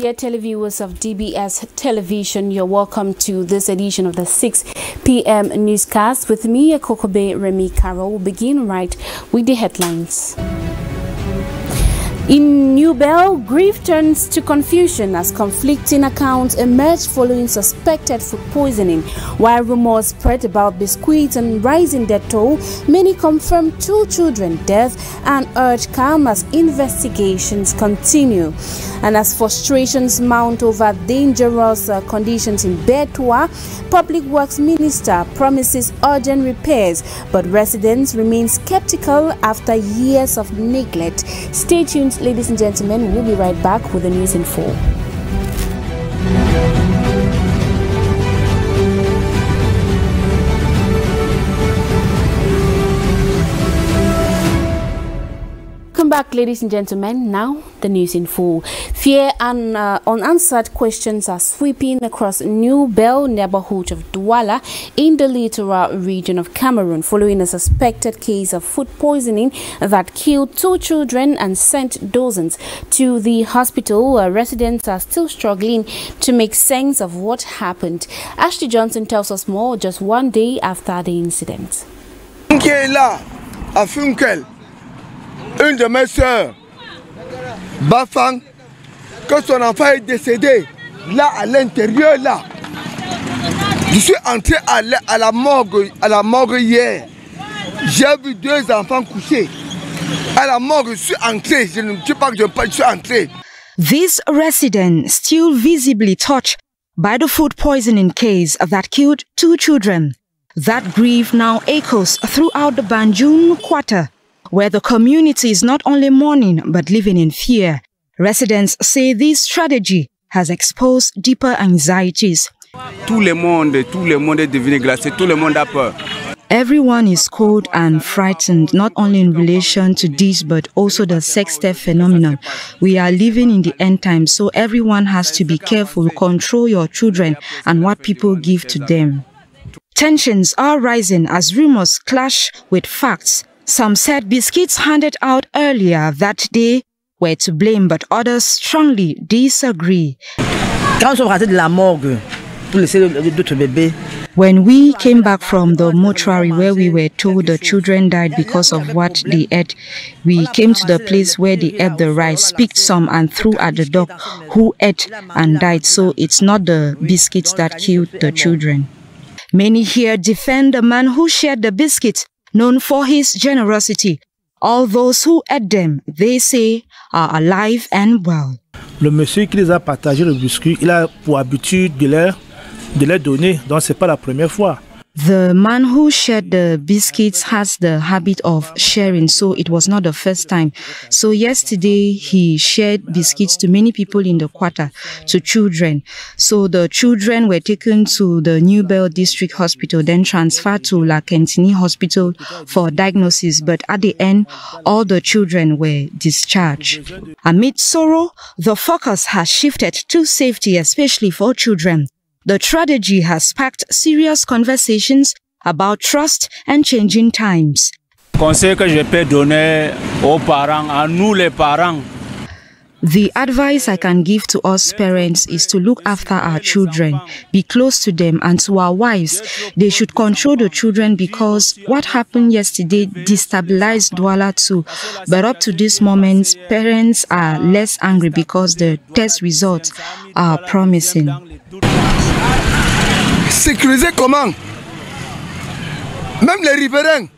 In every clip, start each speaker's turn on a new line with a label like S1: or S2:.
S1: Dear televiewers of DBS Television, you're welcome to this edition of the 6 p.m. newscast. With me, Kokobe Remy Carroll. We'll begin right with the headlines. In New Bell, grief turns to confusion as conflicting accounts emerge following suspected food poisoning. While rumors spread about biscuits and rising death toll, many confirm 2 children death and urge calm as investigations continue. And as frustrations mount over dangerous conditions in Betua, Public Works Minister promises urgent repairs, but residents remain skeptical after years of neglect. Stay tuned, ladies and gentlemen. We'll be right back with the news in full. Welcome back, ladies and gentlemen. Now, the news in full. Fear and unanswered questions are sweeping across New Bell neighborhood of Douala in the littoral region of Cameroon following a suspected case of food poisoning that killed 2 children and sent dozens to the hospital. Residents are still struggling to make sense of what happened. Ashley Johnson tells us more just one day after the incident.
S2: Une de mes soeurs, Bafang, que son enfant est décédé, là à l'intérieur, là. Je suis entré à la morgue hier. J'ai vu 2 enfants couchés. À la morgue, je suis entré. Je ne sais pas que je suis entré.
S3: This resident still visibly touched by the food poisoning case that killed 2 children. That grief now echoes throughout the Banjul quarter, where the community is not only mourning but living in fear. Residents say this strategy has exposed deeper anxieties.
S4: Tout le monde est devenu glacé, tout le monde a peur.
S3: Everyone is cold and frightened, not only in relation to this but also the sex theft phenomenon. We are living in the end times, so everyone has to be careful, control your children and what people give to them. Tensions are rising as rumors clash with facts. Some said biscuits handed out earlier that day were to blame, but others strongly disagree. When we came back from the mortuary where we were told the children died because of what they ate, we came to the place where they ate the rice, picked some and threw at the dog who ate and died. So it's not the biscuits that killed the children. Many here defend the man who shared the biscuits, known for his generosity. All those who ate them, they say, are alive and well.
S5: Le monsieur qui les a partagé le biscuit, il a pour habitude de les donner, donc c'est pas la première fois.
S3: The man who shared the biscuits has the habit of sharing, so it was not the first time. So yesterday he shared biscuits to many people in the quarter, to children. So the children were taken to the New Bell District Hospital, then transferred to La Kentini Hospital for diagnosis. But at the end, all the children were discharged. Amid sorrow, the focus has shifted to safety, especially for children. The tragedy has sparked serious conversations about trust and changing times.
S4: Conseil que je peux donner aux parents, à nous les parents.
S3: The advice I can give to us parents is to look after our children, be close to them, and to our wives. They should control the children because what happened yesterday destabilized Douala too. But up to this moment, parents are less angry because the test results are promising.
S2: Sécuriser comment? Même les riverains.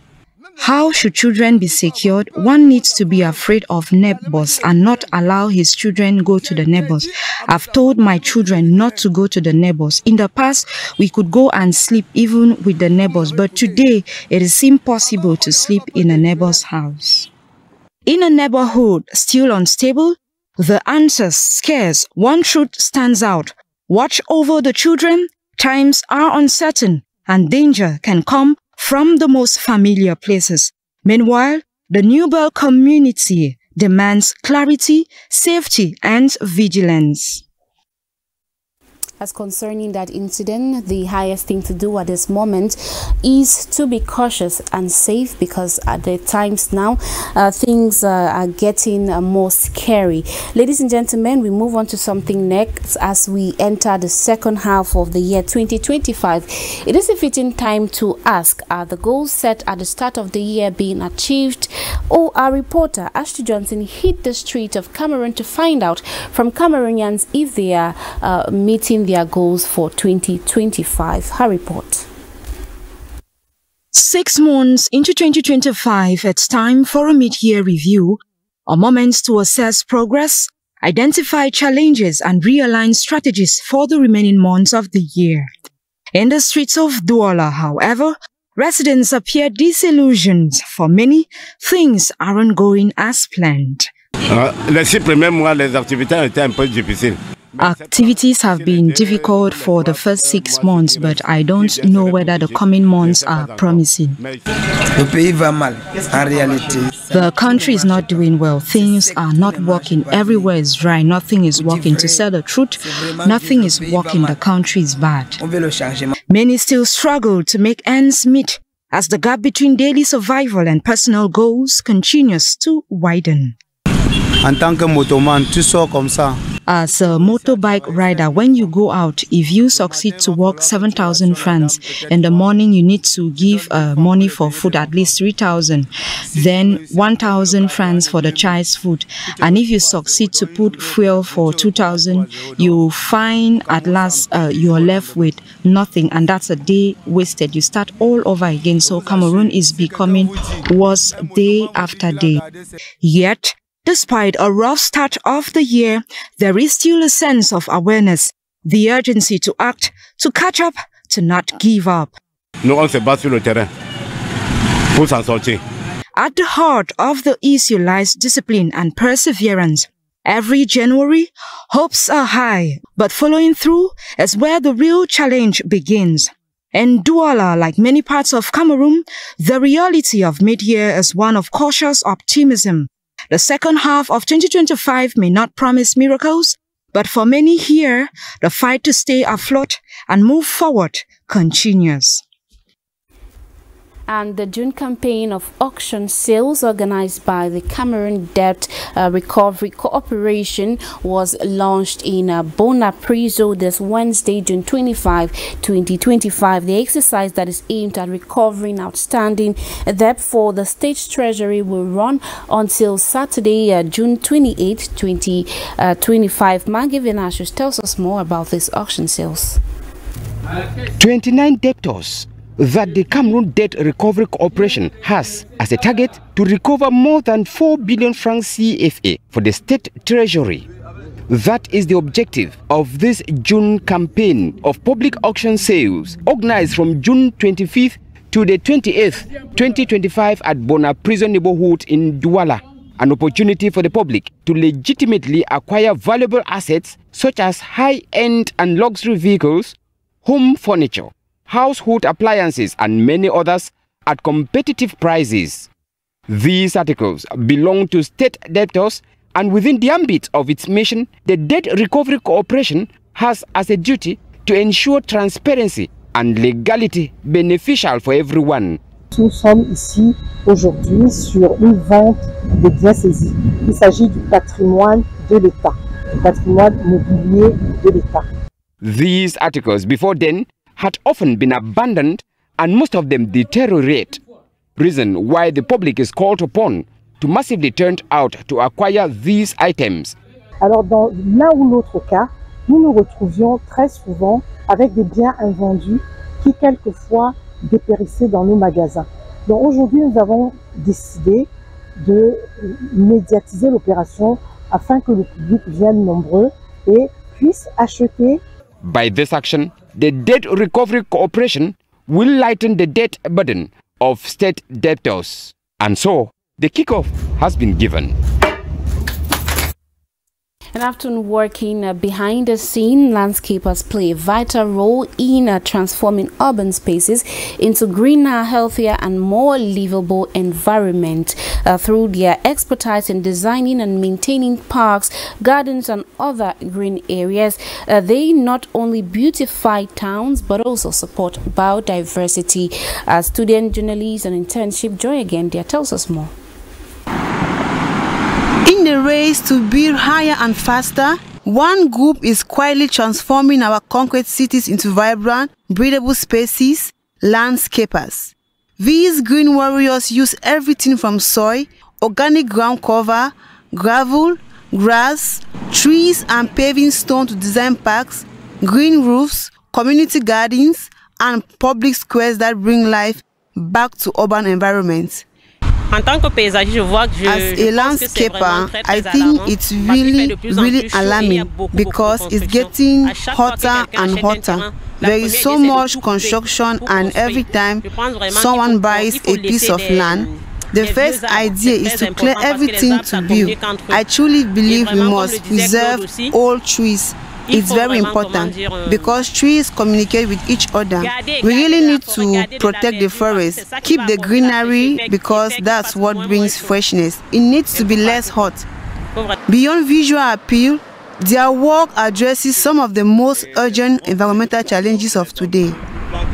S3: How should children be secured? One needs to be afraid of neighbors and not allow his children go to the neighbors. I've told my children not to go to the neighbors. In the past, we could go and sleep even with the neighbors, but today it is impossible to sleep in a neighbor's house. In a neighborhood still unstable, the answer's scarce. One truth stands out. Watch over the children. Times are uncertain and danger can come from the most familiar places. Meanwhile, the New Bell community demands clarity, safety, and vigilance.
S1: As concerning that incident, the highest thing to do at this moment is to be cautious and safe, because at the times now things are getting more scary. Ladies and gentlemen, we move on to something next as we enter the second half of the year 2025. It is a fitting time to ask, are the goals set at the start of the year being achieved? Or our reporter Ashley Johnson hit the street of Cameroon to find out from Cameroonians if they are meeting their goals for 2025. Her report.
S3: 6 months into 2025, it's time for a mid-year review, a moment to assess progress, identify challenges and realign strategies for the remaining months of the year. In the streets of Douala, however, residents appear disillusioned. For many, things aren't going as planned.
S6: Les 6 premiers mois, les activités ont été un peu difficiles.
S3: Activities have been difficult for the first 6 months, but I don't know whether the coming months are promising. The country is not doing well. Things are not working. Everywhere is dry. Nothing is working. To tell the truth, nothing is working. The country is bad. Many still struggle to make ends meet as the gap between daily survival and personal goals continues to widen.
S4: En tant que motoman, tu sors comme ça.
S3: As a motorbike rider, when you go out, if you succeed to walk 7,000 francs in the morning, you need to give money for food, at least 3,000, then 1,000 francs for the child's food. And if you succeed to put fuel for 2,000, you find at last you are left with nothing, and that's a day wasted. You start all over again. So Cameroon is becoming worse day after day. Yet, despite a rough start of the year, there is still a sense of awareness, the urgency to act, to catch up, to not give up.
S6: Nous, on se bat sur le terrain pour s'en sortir.
S3: At the heart of the issue lies discipline and perseverance. Every January, hopes are high, but following through is where the real challenge begins. In Douala, like many parts of Cameroon, the reality of mid-year is one of cautious optimism. The second half of 2025 may not promise miracles, but for many here, the fight to stay afloat and move forward continues.
S1: And the June campaign of auction sales organized by the Cameroon Debt Recovery Cooperation was launched in Bonapriso this Wednesday, June 25, 2025. The exercise that is aimed at recovering outstanding debt for the State Treasury will run until Saturday, June 28, 2025. Maggie Venasius tells us more about these auction sales.
S7: 29 debtors that the Cameroon Debt Recovery Cooperation has as a target to recover more than 4 billion francs CFA for the State Treasury. That is the objective of this June campaign of public auction sales, organized from June 25th to the 28th, 2025 at Bonapriso neighborhood in Douala. An opportunity for the public to legitimately acquire valuable assets such as high-end and luxury vehicles, home furniture, household appliances and many others at competitive prices. These articles belong to state debtors, and within the ambit of its mission, the Debt Recovery Cooperation has as a duty to ensure transparency and legality beneficial for everyone.
S8: Nous sommes ici aujourd'hui sur une vente de biens saisis. Il s'agit du patrimoine de l'État, du patrimoine mobilier de l'État.
S7: These articles before then had often been abandoned and most of them deteriorate, reason why the public is called upon to massively turn out to acquire these items.
S8: Alors dans l'un ou l'autre cas, nous nous retrouvions très souvent avec des biens invendus qui quelquefois dépérissaient dans nos magasins. Donc aujourd'hui, nous avons décidé de médiatiser l'opération afin que le public vienne nombreux et puisse acheter.
S7: By this action, the Debt Recovery Cooperation will lighten the debt burden of state debtors. And so, the kickoff has been given.
S1: And after working behind the scene, landscapers play a vital role in transforming urban spaces into greener, healthier and more livable environment. Through their expertise in designing and maintaining parks, gardens and other green areas, they not only beautify towns but also support biodiversity. Student journalist and internship Joy Agendia tells us more.
S9: In the race to build higher and faster, one group is quietly transforming our concrete cities into vibrant, breathable spaces, landscapers. These green warriors use everything from soil, organic ground cover, gravel, grass, trees and paving stone to design parks, green roofs, community gardens and public squares that bring life back to urban environments. As a landscaper, I think it's really alarming because it's getting hotter and hotter. There is so much construction, and every time someone buys a piece of land, the first idea is to clear everything to build. I truly believe we must preserve old trees. It's very important because trees communicate with each other. We really need to protect the forest, keep the greenery because that's what brings freshness. It needs to be less hot. Beyond visual appeal, their work addresses some of the most urgent environmental challenges of today.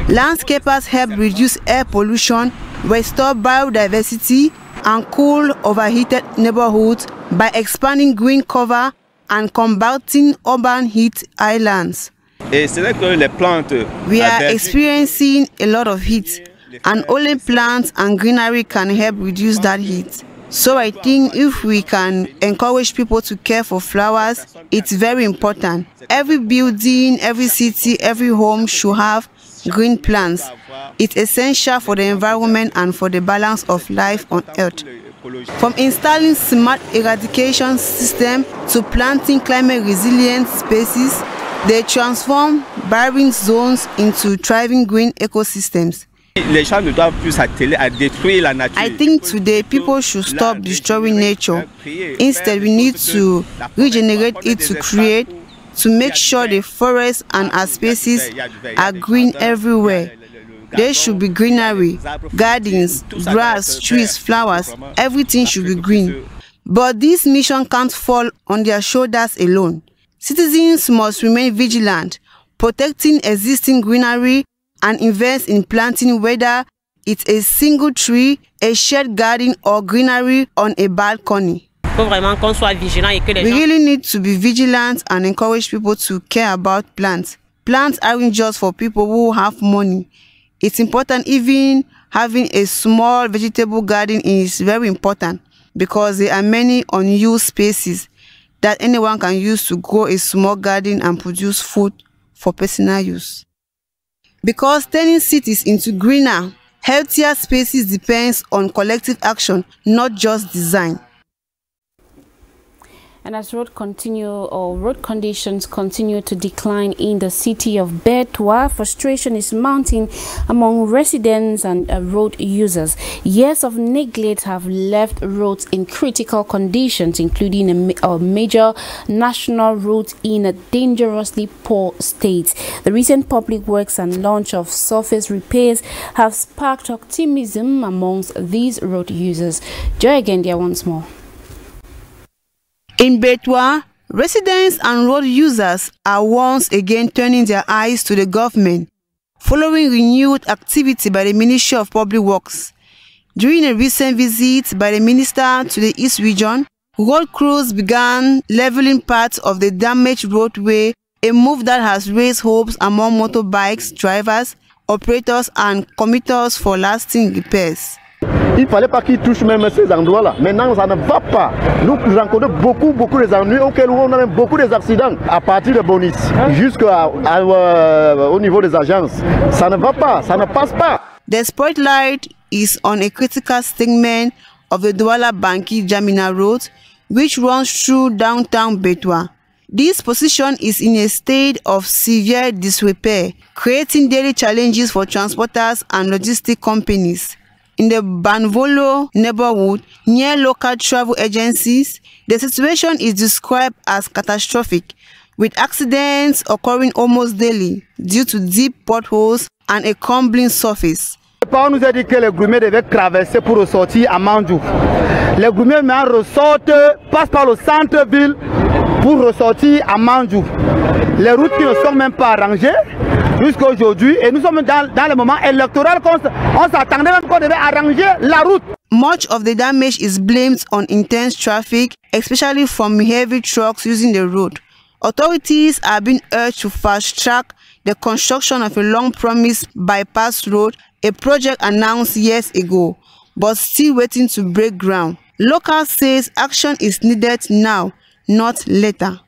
S9: Landscapers help reduce air pollution, restore biodiversity, and cool overheated neighborhoods by expanding green cover and combating urban heat islands. We are experiencing a lot of heat, and only plants and greenery can help reduce that heat. So I think if we can encourage people to care for flowers, it's very important. Every building, every city, every home should have green plants. It's essential for the environment and for the balance of life on Earth. From installing smart eradication systems to planting climate-resilient spaces, they transform barren zones into thriving green ecosystems. I think today people should stop destroying nature. Instead, we need to regenerate it to make sure the forests and our spaces are green everywhere. There should be greenery, gardens, grass, trees, flowers, everything should be green. But this mission can't fall on their shoulders alone. Citizens must remain vigilant, protecting existing greenery and invest in planting, whether it's a single tree, a shared garden or greenery on a balcony. We really need to be vigilant and encourage people to care about plants. Plants aren't just for people who have money. It's important. Even having a small vegetable garden is very important because there are many unused spaces that anyone can use to grow a small garden and produce food for personal use. Because turning cities into greener, healthier spaces depends on collective action, not just design.
S1: And as road conditions continue to decline in the city of Betua, frustration is mounting among residents and road users. Years of neglect have left roads in critical conditions, including a major national route in a dangerously poor state. The recent public works and launch of surface repairs have sparked optimism amongst these road users. Joy Agendia once more.
S9: In Betua, residents and road users are once again turning their eyes to the government, following renewed activity by the Ministry of Public Works. During a recent visit by the minister to the East region, road crews began leveling parts of the damaged roadway, a move that has raised hopes among motorbikes, drivers, operators and commuters for lasting repairs.
S10: Il ne fallait pas qu'ils touchent même ces endroits-là. Maintenant, ça ne va pas. Nous rencontrons beaucoup d'ennuis auxquels on a même beaucoup d'accidents à partir de Bonis jusqu'au niveau des agences. Ça ne va pas, ça ne passe pas.
S9: The spotlight is on a critical segment of the Douala-Banki-Jamina Road, which runs through downtown Betua. This position is in a state of severe disrepair, creating daily challenges for transporters and logistic companies. in the Banvolo neighborhood near local travel agencies, the situation is described as catastrophic, with accidents occurring almost daily due to deep potholes and a crumbling surface.
S10: On nous a dit que les grumiers devaient traverser pour ressortir à Mandjouf. Les grumiers maintenant ressortent, passent par le centre-ville pour ressortir à Mandjouf. Les routes qui ne sont même pas arrangées jusqu'à aujourd'hui, et nous sommes dans le moment électoral, on s'attendait même qu'on devait arranger la route.
S9: Much of the damage is blamed on intense traffic, especially from heavy trucks using the road. Authorities are being urged to fast-track the construction of a long-promised bypass road, a project announced years ago, but still waiting to break ground. Local says action is needed now, not later.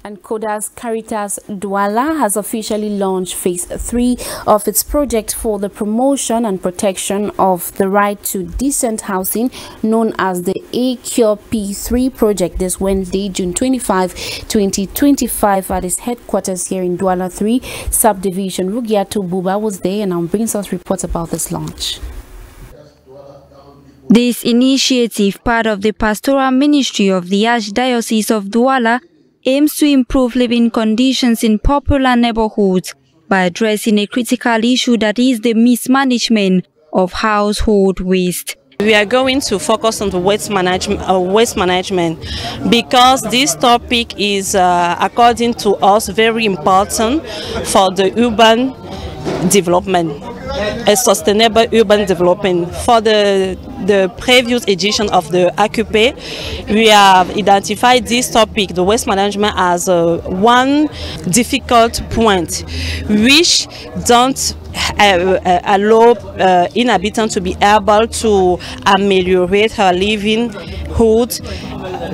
S1: And Kodas Caritas Douala has officially launched Phase 3 of its project for the promotion and protection of the right to decent housing, known as the ACURE-P3 project, this Wednesday, June 25, 2025, at its headquarters here in Douala 3 subdivision. Rugiato Buba was there and now brings us reports about this launch.
S11: This initiative, part of the pastoral ministry of the Archdiocese of Douala, aims to improve living conditions in popular neighborhoods by addressing a critical issue that is the mismanagement of household waste.
S12: We are going to focus on the waste management because this topic is, according to us, very important for the urban development, a sustainable urban development. For the previous edition of the ACUPE, we have identified this topic, the waste management, as one difficult point which don't allow inhabitants to be able to ameliorate her livelihood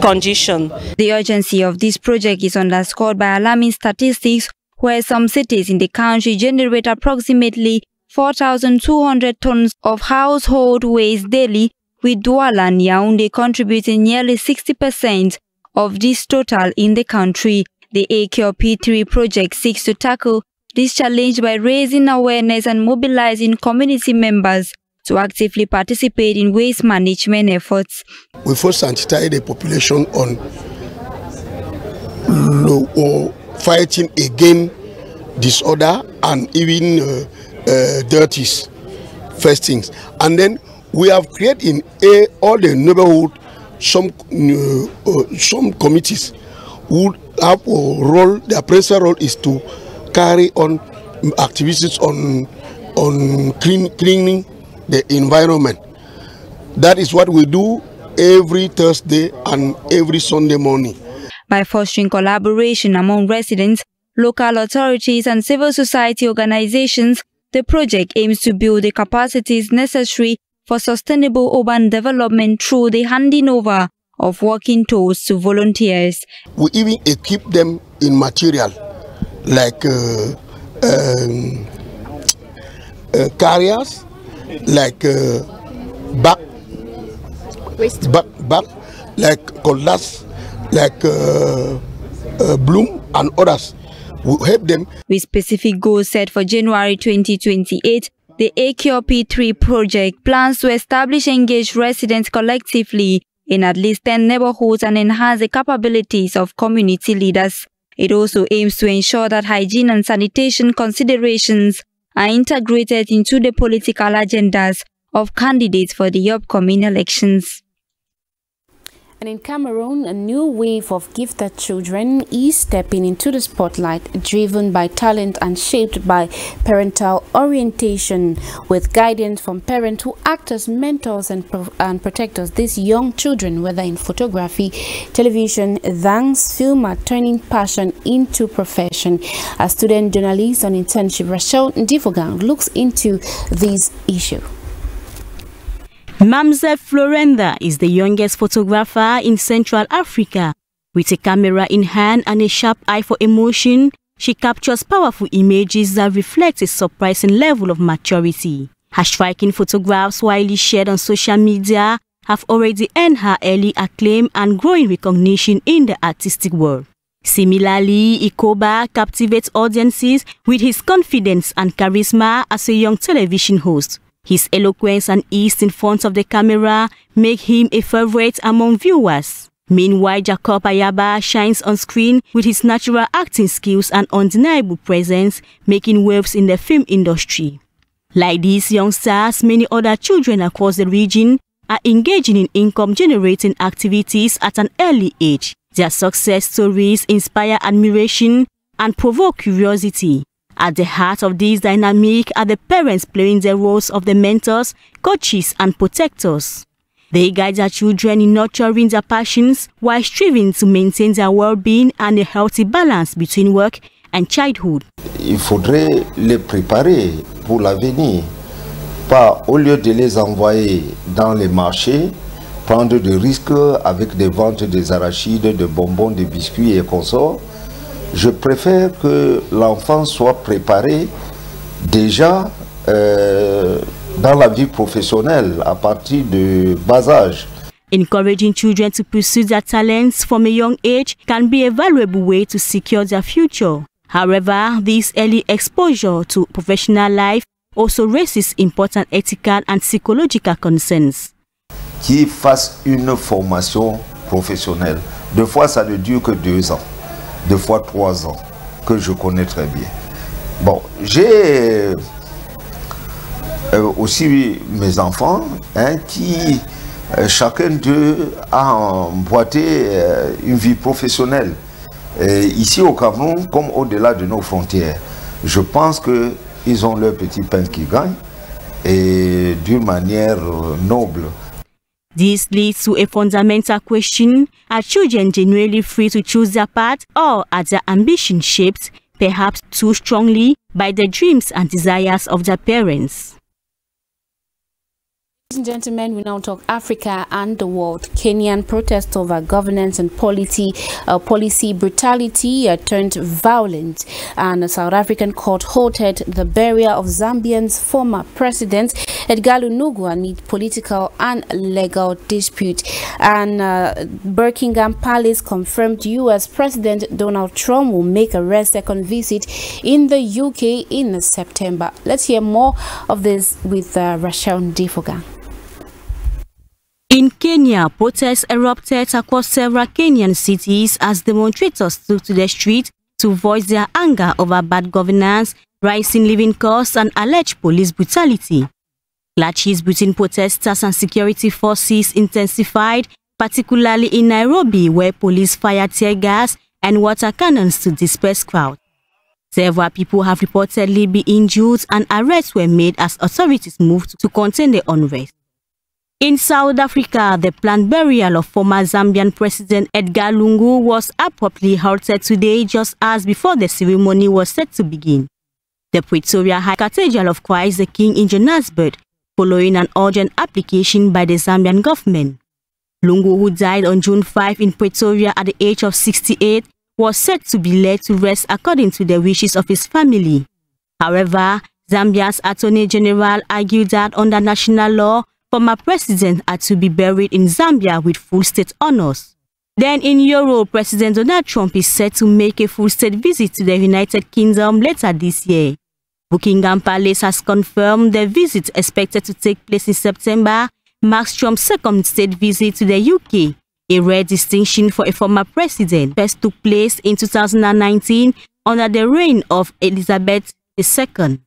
S12: condition.
S11: The urgency of this project is underscored by alarming statistics, where some cities in the country generate approximately 4,200 tons of household waste daily, with Douala and Yaoundé contributing nearly 60% of this total in the country. The ACURE-P3 project seeks to tackle this challenge by raising awareness and mobilizing community members to actively participate in waste management efforts.
S13: We first sensitize the population on fighting against disorder and even dirties, first things, and then we have created in all the neighborhood some committees who have a role. Their principal role is to carry on activities on cleaning the environment. That is what we do every Thursday and every Sunday morning.
S11: By fostering collaboration among residents, local authorities and civil society organizations, the project aims to build the capacities necessary for sustainable urban development through the handing over of working tools to volunteers.
S13: We even equip them in material like carriers, like back, like cutlass, like bloom and others. We help them. With
S11: specific goals set for January 2028, the ACURE-P3 project plans to establish engaged residents collectively in at least 10 neighborhoods and enhance the capabilities of community leaders. It also aims to ensure that hygiene and sanitation considerations are integrated into the political agendas of candidates for the upcoming elections.
S1: And in Cameroon, a new wave of gifted children is stepping into the spotlight, driven by talent and shaped by parental orientation. With guidance from parents who act as mentors and protectors, these young children, whether in photography, television, dance, film, are turning passion into profession. A student journalist on internship, Rachel Ndifogang, looks into this issue.
S14: Mamzelle Florenda is the youngest photographer in Central Africa. With a camera in hand and a sharp eye for emotion, she captures powerful images that reflect a surprising level of maturity. Her striking photographs, widely shared on social media, have already earned her early acclaim and growing recognition in the artistic world. Similarly, Ikoba captivates audiences with his confidence and charisma as a young television host. His eloquence and ease in front of the camera make him a favorite among viewers. Meanwhile, Jacob Ayaba shines on screen with his natural acting skills and undeniable presence, making waves in the film industry. Like these young stars, many other children across the region are engaging in income-generating activities at an early age. Their success stories inspire admiration and provoke curiosity. At the heart of this dynamic are the parents playing the roles of the mentors, coaches, and protectors. They guide their children in nurturing their passions while striving to maintain their well-being and a healthy balance between work and childhood.
S15: Il faudrait les préparer pour l'avenir, pas au lieu de les envoyer dans les marchés, prendre des risques avec des ventes des arachides, de bonbons, de biscuits et consorts. Je préfère que l'enfant soit préparé déjà dans la vie professionnelle à partir de bas âge.
S14: Encouraging children to pursue their talents from a young age can be a valuable way to secure their future. However, this early exposure to professional life also raises important ethical and psychological concerns.
S15: Qui fasse une formation professionnelle. Deux fois, ça ne dure que 2 ans. 2 fois 3 ans, que je connais très bien. Bon, j'ai aussi mes enfants qui, chacun d'eux a emboîté une vie professionnelle. Ici au Cameroun, comme au-delà de nos frontières, je pense qu'ils ont leur petit pain qui gagne et d'une manière noble.
S14: This leads to a fundamental question: are children genuinely free to choose their path, or are their ambitions shaped, perhaps too strongly, by the dreams and desires of their parents?
S1: Ladies and gentlemen, we now talk Africa and the world. Kenyan protest over governance and policy brutality turned violent, and a South African court halted the burial of Zambian's former president Edgar Lungu amid political and legal dispute. And Buckingham Palace confirmed U.S. President Donald Trump will make a second visit in the UK in September. Let's hear more of this with Rachel Ndifoga.
S14: In Kenya, protests erupted across several Kenyan cities as demonstrators took to the street to voice their anger over bad governance, rising living costs, and alleged police brutality. Clashes between protesters and security forces intensified, particularly in Nairobi, where police fired tear gas and water cannons to disperse crowds. Several people have reportedly been injured, and arrests were made as authorities moved to contain the unrest. In South Africa, the planned burial of former Zambian President Edgar Lungu was abruptly halted today, just hours before the ceremony was set to begin. The Pretoria High Cathedral of Christ the King in Johannesburg, following an urgent application by the Zambian government. Lungu, who died on June 5 in Pretoria at the age of 68, was set to be laid to rest according to the wishes of his family. However, Zambia's Attorney General argued that under national law, former president had to be buried in Zambia with full state honors. Then in Europe, President Donald Trump is set to make a full state visit to the United Kingdom later this year. Buckingham Palace has confirmed the visit, expected to take place in September, marks Trump's second state visit to the UK, a rare distinction for a former president. First took place in 2019 under the reign of Elizabeth II.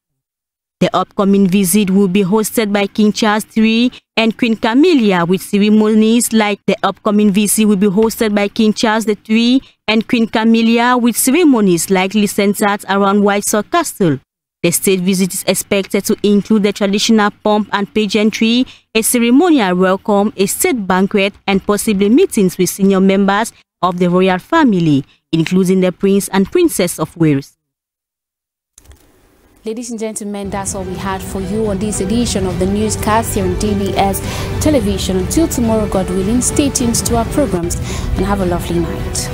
S14: The upcoming visit will be hosted by King Charles III and Queen Camilla, with ceremonies like the upcoming visit will be hosted by King Charles III and Queen Camilla, with ceremonies likely centered around Windsor Castle. The state visit is expected to include the traditional pomp and pageantry, a ceremonial welcome, a state banquet, and possibly meetings with senior members of the royal family, including the Prince and Princess of Wales.
S1: Ladies and gentlemen, that's all we had for you on this edition of the newscast here on DBS Television. Until tomorrow, God willing, stay tuned to our programs and have a lovely night.